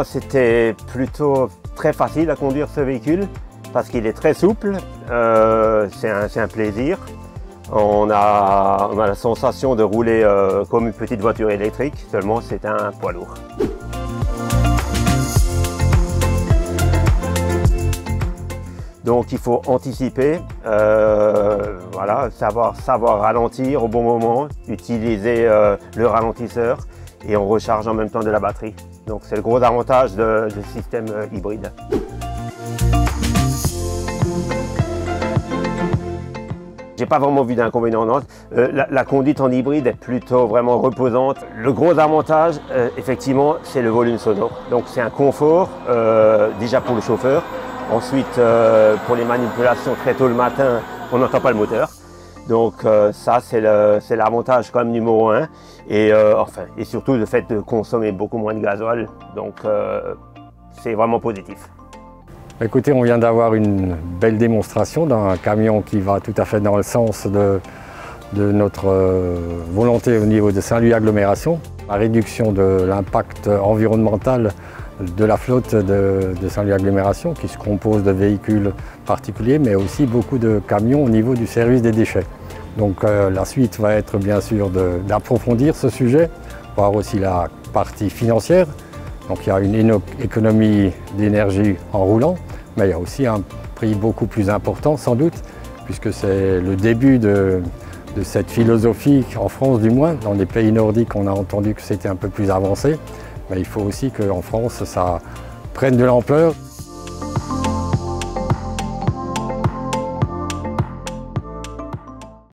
moi, c'était plutôt très facile à conduire ce véhicule parce qu'il est très souple, c'est un plaisir. On a la sensation de rouler comme une petite voiture électrique, seulement c'est un poids lourd. Donc il faut anticiper, voilà, savoir ralentir au bon moment, utiliser le ralentisseur et on recharge en même temps de la batterie. Donc c'est le gros avantage du système hybride. J'ai pas vraiment vu d'inconvénient. La conduite en hybride est plutôt vraiment reposante. Le gros avantage, effectivement, c'est le volume sonore. Donc c'est un confort, déjà pour le chauffeur. Ensuite, pour les manipulations très tôt le matin, on n'entend pas le moteur. Donc ça, c'est l'avantage quand même numéro 1. Et surtout le fait de consommer beaucoup moins de gasoil. Donc c'est vraiment positif. Écoutez, on vient d'avoir une belle démonstration d'un camion qui va tout à fait dans le sens de notre volonté au niveau de Saint-Louis Agglomération. La réduction de l'impact environnemental de la flotte de Saint-Louis Agglomération qui se compose de véhicules particuliers mais aussi beaucoup de camions au niveau du service des déchets. Donc la suite va être bien sûr d'approfondir ce sujet, voir aussi la partie financière. Donc il y a une économie d'énergie en roulant, mais il y a aussi un prix beaucoup plus important sans doute, puisque c'est le début de cette philosophie, en France du moins. Dans les pays nordiques, on a entendu que c'était un peu plus avancé, mais il faut aussi qu'en France, ça prenne de l'ampleur.